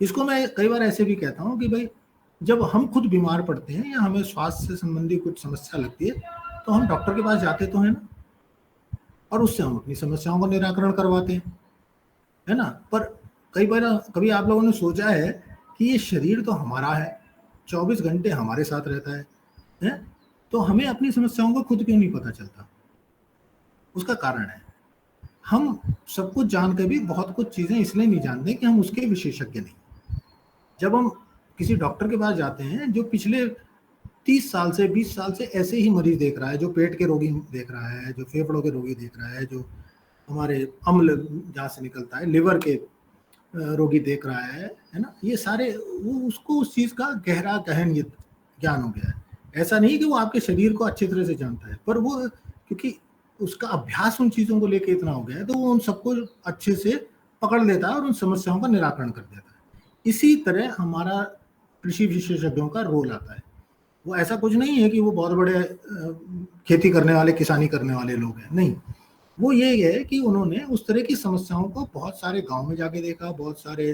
इसको मैं कई बार ऐसे भी कहता हूं कि भाई जब हम खुद बीमार पड़ते हैं या हमें स्वास्थ्य से संबंधी कुछ समस्या लगती है तो हम डॉक्टर के पास जाते तो हैं ना, और उससे हम अपनी समस्याओं का निराकरण करवाते हैं, है ना। पर कभी आप लोगों ने सोचा है कि ये शरीर तो हमारा है, 24 घंटे हमारे साथ रहता है? तो हमें अपनी समस्याओं को खुद क्यों नहीं पता चलता? उसका कारण है हम सब कुछ जान के भी बहुत कुछ चीजें इसलिए नहीं जानते कि हम उसके विशेषज्ञ नहीं। जब हम किसी डॉक्टर के पास जाते हैं जो पिछले 30 साल से 20 साल से ऐसे ही मरीज देख रहा है, जो पेट के रोगी देख रहा है, जो फेफड़ों के रोगी देख रहा है, जो हमारे अम्ल जहाँ से निकलता है, लिवर के रोगी देख रहा है ना, ये सारे वो उसको उस चीज का गहरा गहन ज्ञान हो गया है। ऐसा नहीं कि वो आपके शरीर को अच्छी तरह से जानता है, पर वो क्योंकि उसका अभ्यास उन चीजों को लेके इतना हो गया है तो वो उन सबको अच्छे से पकड़ लेता है और उन समस्याओं का निराकरण कर देता है। इसी तरह हमारा कृषि विशेषज्ञों का रोल आता है। वो ऐसा कुछ नहीं है कि वो बहुत बड़े खेती करने वाले, किसानी करने वाले लोग हैं, नहीं। वो ये है कि उन्होंने उस तरह की समस्याओं को बहुत सारे गांव में जाके देखा, बहुत सारे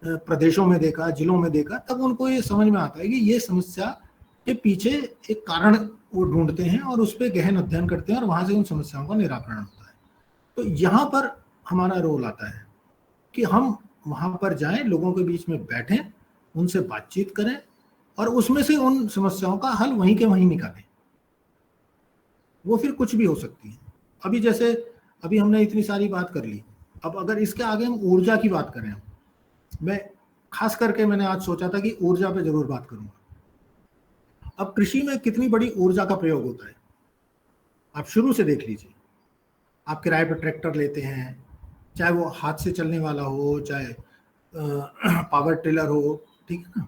प्रदेशों में देखा, जिलों में देखा, तब उनको ये समझ में आता है कि ये समस्या के पीछे एक कारण वो ढूंढते हैं और उस पर गहन अध्ययन करते हैं और वहां से उन समस्याओं का निराकरण होता है। तो यहाँ पर हमारा रोल आता है कि हम वहां पर जाएं, लोगों के बीच में बैठें, उनसे बातचीत करें और उसमें से उन समस्याओं का हल वहीं के वहीं निकालें। वो फिर कुछ भी हो सकती है। अभी हमने इतनी सारी बात कर ली, अब अगर इसके आगे हम ऊर्जा की बात करें, मैं खास करके मैंने आज सोचा था कि ऊर्जा पे जरूर बात करूंगा। अब कृषि में कितनी बड़ी ऊर्जा का प्रयोग होता है, आप शुरू से देख लीजिए। आप किराए पर ट्रैक्टर लेते हैं, चाहे वो हाथ से चलने वाला हो, चाहे पावर टिलर हो, ठीक है ना।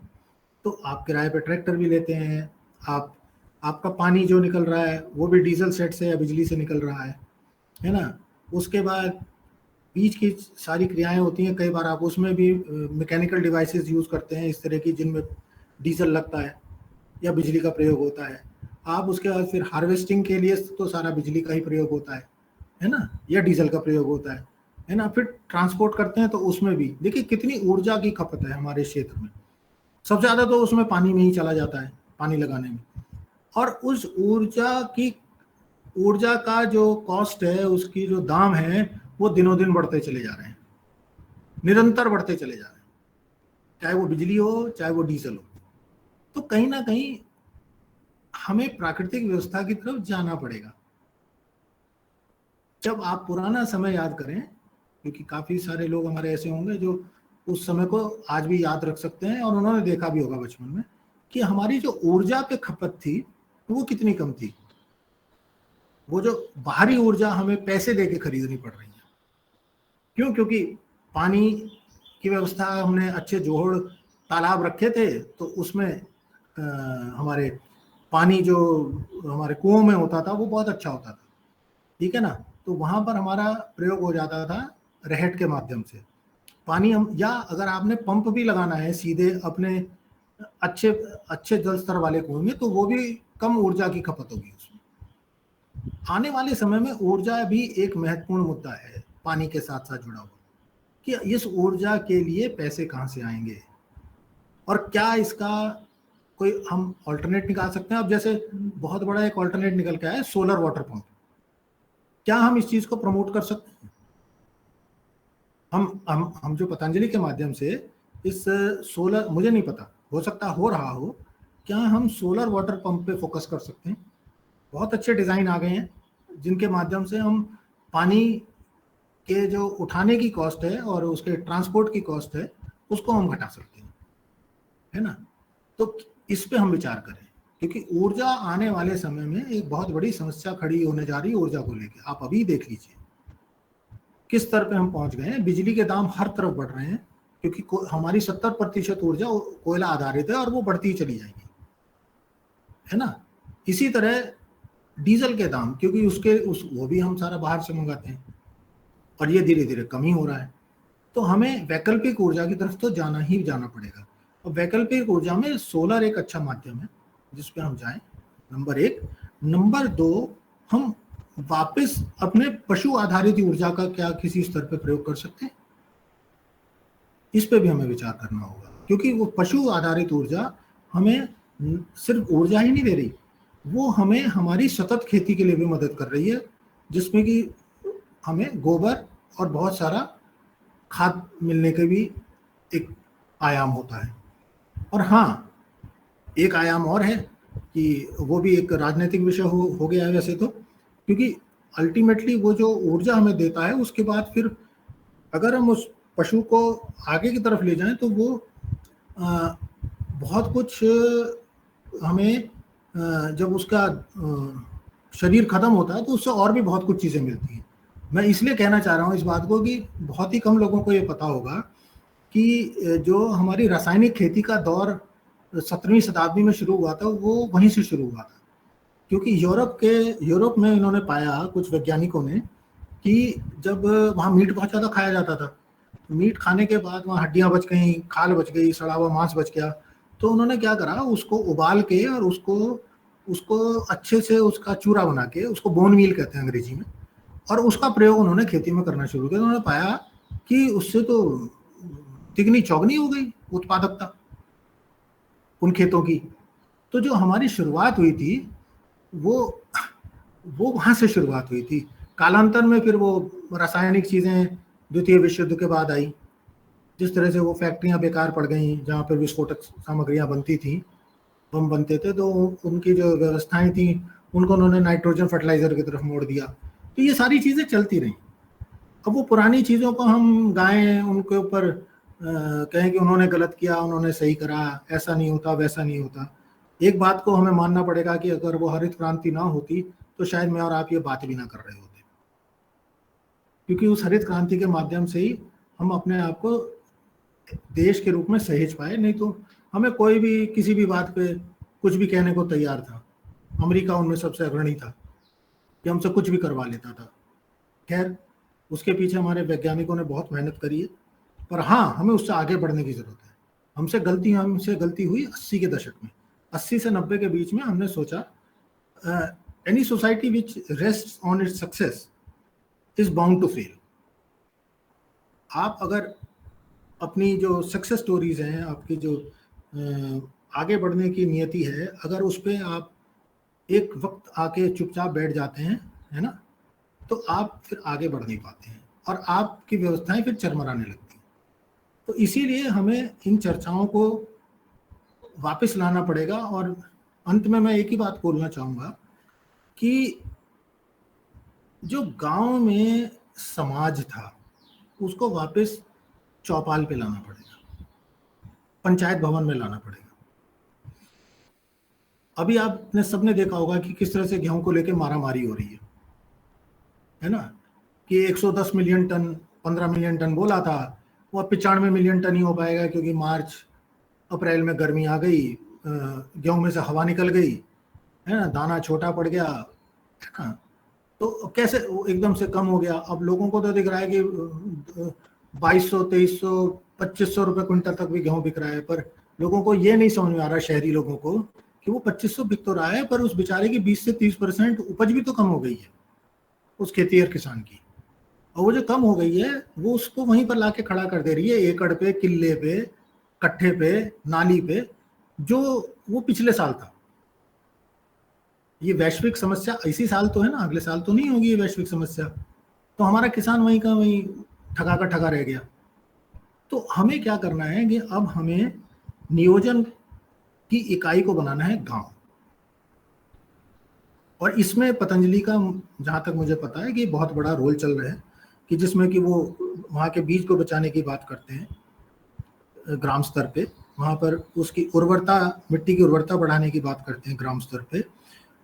तो आप किराए पे ट्रैक्टर भी लेते हैं, आपका पानी जो निकल रहा है वो भी डीजल सेट से या बिजली से निकल रहा है ना। उसके बाद बीच की सारी क्रियाएं होती हैं, कई बार आप उसमें भी मैकेनिकल डिवाइसेस यूज़ करते हैं इस तरह की जिनमें डीजल लगता है या बिजली का प्रयोग होता है। आप उसके बाद फिर हार्वेस्टिंग के लिए तो सारा बिजली का ही प्रयोग होता है ना, या डीजल का प्रयोग होता है ना। फिर ट्रांसपोर्ट करते हैं तो उसमें भी देखिए कितनी ऊर्जा की खपत है हमारे क्षेत्र में। सबसे ज़्यादा तो उसमें पानी में ही चला जाता है, पानी लगाने में। और उस ऊर्जा का जो कॉस्ट है, उसकी जो दाम है, वो दिनों दिन बढ़ते चले जा रहे हैं, निरंतर बढ़ते चले जा रहे हैं, चाहे वो बिजली हो चाहे वो डीजल हो। तो कहीं ना कहीं हमें प्राकृतिक व्यवस्था की तरफ जाना पड़ेगा। जब आप पुराना समय याद करें, क्योंकि काफी सारे लोग हमारे ऐसे होंगे जो उस समय को आज भी याद रख सकते हैं और उन्होंने देखा भी होगा बचपन में कि हमारी जो ऊर्जा पे खपत थी वो कितनी कम थी। वो जो बाहरी ऊर्जा हमें पैसे देके खरीदनी पड़ रही है, क्यों? क्योंकि पानी की व्यवस्था हमने अच्छे जोड़ तालाब रखे थे, तो उसमें हमारे पानी जो हमारे कुओं में होता था वो बहुत अच्छा होता था, ठीक है ना। तो वहां पर हमारा प्रयोग हो जाता था रहट के माध्यम से पानी हम, या अगर आपने पंप भी लगाना है सीधे अपने अच्छे अच्छे जल स्तर वाले कुएं में, तो वो भी कम ऊर्जा की खपत होगी उसमें। आने वाले समय में ऊर्जा भी एक महत्वपूर्ण मुद्दा है पानी के साथ साथ जुड़ा हुआ, कि इस ऊर्जा के लिए पैसे कहाँ से आएंगे और क्या इसका कोई हम ऑल्टरनेट निकाल सकते हैं। अब जैसे बहुत बड़ा एक ऑल्टरनेट निकल के आया है सोलर वाटर पंप, क्या हम इस चीज को प्रमोट कर सकते हैं? हम जो पतंजलि के माध्यम से इस सोलर, मुझे नहीं पता, हो सकता हो रहा हो, क्या हम सोलर वाटर पंप पे फोकस कर सकते हैं? बहुत अच्छे डिजाइन आ गए हैं जिनके माध्यम से हम पानी के जो उठाने की कॉस्ट है और उसके ट्रांसपोर्ट की कॉस्ट है उसको हम घटा सकते हैं, है ना। तो इस पे हम विचार करें, क्योंकि ऊर्जा आने वाले समय में एक बहुत बड़ी समस्या खड़ी होने जा रही है ऊर्जा को लेकर। आप अभी देख लीजिए किस स्तर पे हम पहुंच गए हैं। बिजली के दाम हर तरफ बढ़ रहे हैं, क्योंकि हमारी 70% ऊर्जा कोयला आधारित है और वो बढ़ती ही चली जाएगी, है ना। इसी तरह डीजल के दाम, क्योंकि वो भी हम सारा बाहर से मंगाते हैं और ये धीरे धीरे कम ही हो रहा है। तो हमें वैकल्पिक ऊर्जा की तरफ तो जाना ही जाना पड़ेगा। और वैकल्पिक ऊर्जा में सोलर एक अच्छा माध्यम है जिसपे हम जाएं, नंबर 1। नंबर 2, हम वापस अपने पशु आधारित ऊर्जा का क्या किसी स्तर पे प्रयोग कर सकते हैं, इस पे भी हमें विचार करना होगा। क्योंकि वो पशु आधारित ऊर्जा हमें सिर्फ ऊर्जा ही नहीं दे रही, वो हमें हमारी सतत खेती के लिए भी मदद कर रही है, जिसमें कि हमें गोबर और बहुत सारा खाद मिलने के भी एक आयाम होता है। और हाँ, एक आयाम और है कि वो भी एक राजनीतिक विषय हो गया है वैसे तो, क्योंकि अल्टीमेटली वो जो ऊर्जा हमें देता है उसके बाद फिर अगर हम उस पशु को आगे की तरफ ले जाएं तो वो बहुत कुछ हमें जब उसका शरीर खत्म होता है तो उससे और भी बहुत कुछ चीज़ें मिलती हैं। मैं इसलिए कहना चाह रहा हूँ इस बात को कि बहुत ही कम लोगों को ये पता होगा कि जो हमारी रासायनिक खेती का दौर 17वीं शताब्दी में शुरू हुआ था वो वहीं से शुरू हुआ था। क्योंकि यूरोप में इन्होंने पाया, कुछ वैज्ञानिकों ने, कि जब वहाँ मीट बहुत ज़्यादा खाया जाता था, मीट खाने के बाद वहाँ हड्डियाँ बच गई, खाल बच गई, सड़ा हुआ मांस बच गया, तो उन्होंने क्या करा, उसको उबाल के और उसको अच्छे से उसका चूरा बना के, उसको बोन मील कहते हैं अंग्रेजी में, और उसका प्रयोग उन्होंने खेती में करना शुरू किया। उन्होंने पाया कि उससे तो तिगनी चौगनी हो गई उत्पादकता उन खेतों की। तो जो हमारी शुरुआत हुई थी वो वहां से शुरुआत हुई थी। कालांतर में फिर वो रासायनिक चीजें द्वितीय विश्व युद्ध के बाद आई, जिस तरह से वो फैक्ट्रियां बेकार पड़ गई जहाँ पर विस्फोटक सामग्रियां बनती थी, बम बनते थे, तो उनकी जो व्यवस्थाएं थी उनको उन्होंने नाइट्रोजन फर्टिलाइजर की तरफ मोड़ दिया। तो ये सारी चीजें चलती रही। अब वो पुरानी चीजों को हम गाएं, उनके ऊपर कहें कि उन्होंने गलत किया, उन्होंने सही करा, ऐसा नहीं होता वैसा नहीं होता। एक बात को हमें मानना पड़ेगा कि अगर वो हरित क्रांति ना होती तो शायद मैं और आप ये बात भी ना कर रहे होते, क्योंकि उस हरित क्रांति के माध्यम से ही हम अपने आप को देश के रूप में सहेज पाए। नहीं तो हमें कोई भी किसी भी बात पे कुछ भी कहने को तैयार था। अमेरिका उनमें सबसे अग्रणी था कि हमसे कुछ भी करवा लेता था। खैर, उसके पीछे हमारे वैज्ञानिकों ने बहुत मेहनत करी है, पर हाँ, हमें उससे आगे बढ़ने की जरूरत है। हमसे गलती हुई 80 के दशक में, 80 से 90 के बीच में हमने सोचा any society which rest on its success is bound to fail. आप अगर अपनी जो सक्सेस स्टोरीज हैं, आपकी जो आगे बढ़ने की नियति है, अगर उस पर आप एक वक्त आके चुपचाप बैठ जाते हैं, है ना, तो आप फिर आगे बढ़ नहीं पाते हैं और आपकी व्यवस्थाएं फिर चरमराने लगती हैं। तो इसीलिए हमें इन चर्चाओं को वापस लाना पड़ेगा। और अंत में मैं एक ही बात बोलना चाहूँगा कि जो गांव में समाज था उसको वापस चौपाल पे लाना पड़ेगा, पंचायत भवन में लाना पड़ेगा। अभी आपने सबने देखा होगा कि किस तरह से गेहूं को लेके मारामारी हो रही है ना, कि 110 मिलियन टन, 15 मिलियन टन बोला था, वो 95 मिलियन टन ही हो पाएगा, क्योंकि मार्च अप्रैल में गर्मी आ गई, गेहूं में से हवा निकल गई, है ना, दाना छोटा पड़ गया, है ना, तो कैसे वो एकदम से कम हो गया। अब लोगों को तो दिख रहा है कि 2200, 2300, 2500 रुपये क्विंटल तक भी गेहूं बिक रहा है, पर लोगों को ये नहीं समझ में आ रहा, शहरी लोगों को, कि वो 2500 बिक तो रहा है, पर उस बेचारे की 20 से 30% उपज भी तो कम हो गई है उस खेती और किसान की। और वो जो कम हो गई है वो उसको वहीं पर लाके खड़ा कर दे रही है, एकड़ पे, किल्ले पे, कट्ठे पे, नाली पे, जो वो पिछले साल था। ये वैश्विक समस्या इसी साल तो है ना, अगले साल तो नहीं होगी ये वैश्विक समस्या। तो हमारा किसान वहीं का वहीं ठगा रह गया। तो हमें क्या करना है कि अब हमें नियोजन की इकाई को बनाना है गांव, और इसमें पतंजलि का जहाँ तक मुझे पता है कि बहुत बड़ा रोल चल रहा है, कि जिसमें कि वो वहाँ के बीज को बचाने की बात करते हैं ग्राम स्तर पे, वहाँ पर उसकी उर्वरता, मिट्टी की उर्वरता बढ़ाने की बात करते हैं ग्राम स्तर पे,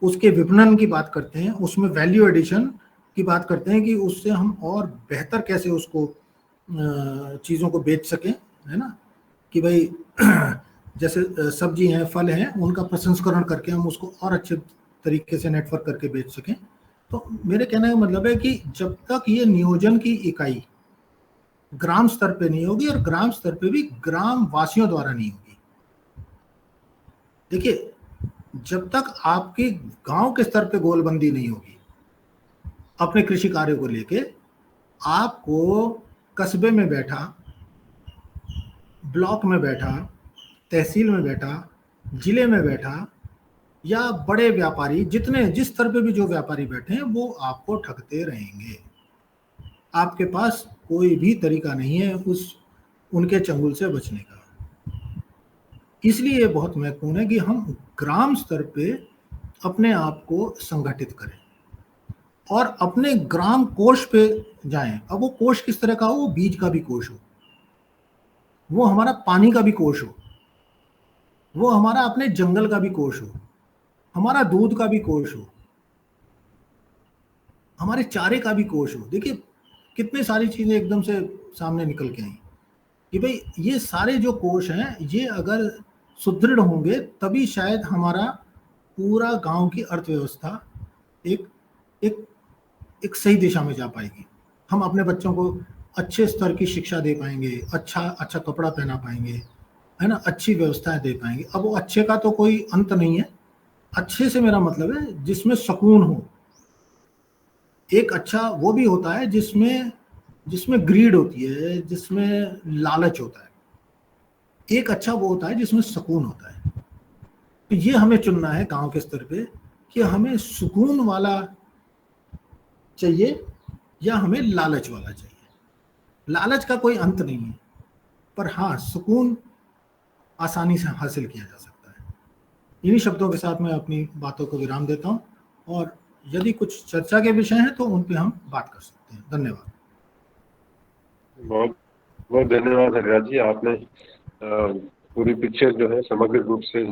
उसके विपणन की बात करते हैं, उसमें वैल्यू एडिशन की बात करते हैं कि उससे हम और बेहतर कैसे उसको चीज़ों को बेच सकें, है ना, कि भाई जैसे सब्जी हैं, फल हैं, उनका प्रसंस्करण करके हम उसको और अच्छे तरीके से नेटवर्क करके बेच सकें। तो मेरे कहने का मतलब है कि जब तक ये नियोजन की इकाई ग्राम स्तर पे नहीं होगी, और ग्राम स्तर पे भी ग्राम वासियों द्वारा नहीं होगी, देखिए, जब तक आपके गांव के स्तर पे गोलबंदी नहीं होगी अपने कृषि कार्य को लेके, आपको कस्बे में बैठा, ब्लॉक में बैठा, तहसील में बैठा, जिले में बैठा, या बड़े व्यापारी जितने जिस स्तर पे भी जो व्यापारी बैठे हैं, वो आपको ठगते रहेंगे। आपके पास कोई भी तरीका नहीं है उनके चंगुल से बचने का। इसलिए बहुत महत्वपूर्ण है कि हम ग्राम स्तर पे अपने आप को संगठित करें और अपने ग्राम कोष पे जाएं। अब वो कोष किस तरह का हो? वो बीज का भी कोष हो, वो हमारा पानी का भी कोष हो, वो हमारा अपने जंगल का भी कोष हो, हमारा दूध का भी कोष हो, हमारे चारे का भी कोष हो। देखिए कितनी सारी चीजें एकदम से सामने निकल के आई कि भाई ये सारे जो कोष हैं, ये अगर सुदृढ़ होंगे तभी शायद हमारा पूरा गांव की अर्थव्यवस्था एक एक एक सही दिशा में जा पाएगी। हम अपने बच्चों को अच्छे स्तर की शिक्षा दे पाएंगे, अच्छा अच्छा कपड़ा पहना पाएंगे, है ना, अच्छी व्यवस्थाएं दे पाएंगे। अब वो अच्छे का तो कोई अंत नहीं है, अच्छे से मेरा मतलब है जिसमें सुकून हो। एक अच्छा वो भी होता है जिसमें जिसमें ग्रीड होती है, जिसमें लालच होता है। एक अच्छा वो होता है जिसमें सुकून होता है। तो ये हमें चुनना है गांव के स्तर पे कि हमें सुकून वाला चाहिए या हमें लालच वाला चाहिए। लालच का कोई अंत नहीं है, पर हाँ, सुकून आसानी से हासिल किया जा सकता है। इन्हीं शब्दों के साथ मैं अपनी बातों को विराम देता हूँ, और यदि कुछ चर्चा के विषय हैं तो उन पे हम बात कर सकते हैं। धन्यवाद। बहुत बहुत धन्यवाद हरिराज जी, आपने पूरी पिक्चर जो है समग्र रूप से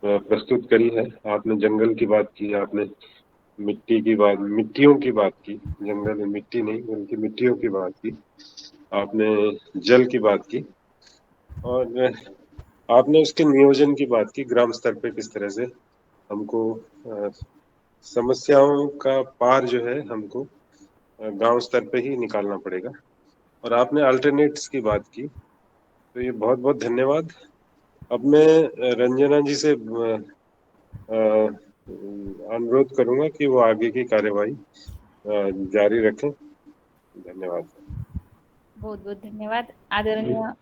प्रस्तुत करी है। आपने जंगल की बात की, आपने मिट्टी की बात, मिट्टियों की बात की, जंगल में मिट्टी नहीं बल्कि मिट्टियों की बात की, आपने जल की बात की, और आपने उसके नियोजन की बात की, ग्राम स्तर पे किस तरह से हमको समस्याओं का पार जो है हमको गांव स्तर पे ही निकालना पड़ेगा, और आपने अल्टरनेट्स की बात की। तो ये बहुत बहुत धन्यवाद। अब मैं रंजना जी से अनुरोध करूंगा कि वो आगे की कार्यवाही जारी रखें। धन्यवाद। बहुत बहुत धन्यवाद आदरणीय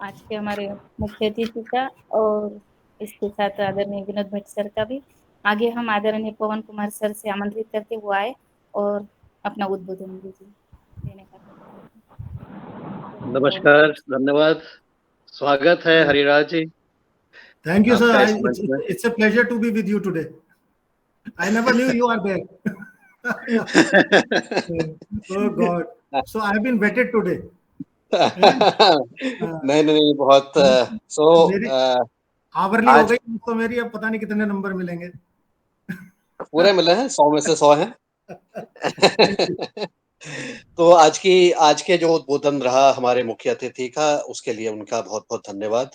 आज के हमारे मुख्य अतिथि का, और इसके साथ आदरणीय विनोद भट्ट सर का भी। आगे हम आदरणीय पवन कुमार सर से आमंत्रित करते हुए आए और अपना उद्बोधन देने का। नमस्कार, धन्यवाद, स्वागत है Hariraj ji. Thank you sir, आपका इस मंच में। It's a pleasure to be with you today. I never knew you are there. Oh God, so I have been waited today. नहीं नहीं, बहुत मेरी आवरली हो गई तो मेरी अब पता नहीं कितने नंबर मिलेंगे। पूरे मिले हैं, 100 में से 100 हैं। तो आज के जो उद्बोधन रहा हमारे मुख्य अतिथि का, उसके लिए उनका बहुत बहुत धन्यवाद।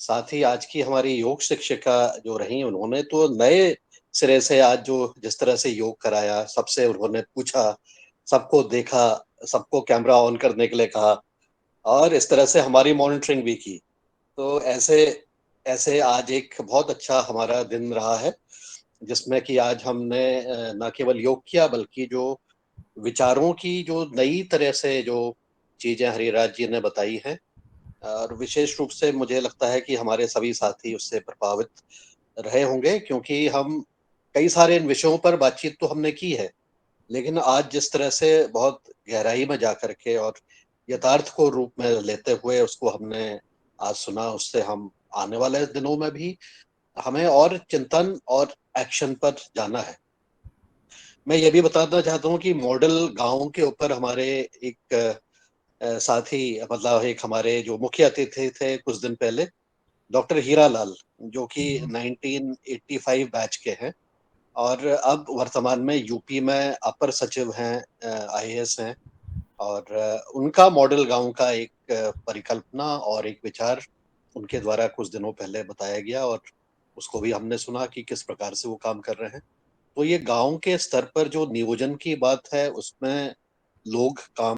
साथ ही आज की हमारी योग शिक्षिका जो रही, उन्होंने तो नए सिरे से आज जो जिस तरह से योग कराया, सबसे उन्होंने पूछा, सबको देखा, सबको कैमरा ऑन करने के लिए कहा, और इस तरह से हमारी मॉनिटरिंग भी की। तो ऐसे ऐसे आज एक बहुत अच्छा हमारा दिन रहा है, जिसमें कि आज हमने न केवल योग किया, बल्कि जो विचारों की जो नई तरह से जो चीजें हरिराज जी ने बताई हैं, और विशेष रूप से मुझे लगता है कि हमारे सभी साथी उससे प्रभावित रहे होंगे, क्योंकि हम कई सारे इन विषयों पर बातचीत तो हमने की है, लेकिन आज जिस तरह से बहुत गहराई में जाकर के और यथार्थ को रूप में लेते हुए उसको हमने आज सुना, उससे हम आने वाले दिनों में भी हमें और चिंतन और एक्शन पर जाना है। मैं ये भी बताना चाहता हूँ कि मॉडल गाँव के ऊपर हमारे एक साथी मतलब एक हमारे जो मुख्य अतिथि थे कुछ दिन पहले, डॉक्टर हीरालाल, जो कि 1985 बैच के हैं और अब वर्तमान में यूपी में अपर सचिव हैं, आईएएस हैं और उनका मॉडल गाँव का एक परिकल्पना और एक विचार उनके द्वारा कुछ दिनों पहले बताया गया और उसको भी हमने सुना कि किस प्रकार से वो काम कर रहे हैं। तो ये गाँव के स्तर पर जो नियोजन की बात है, उसमें लोग काम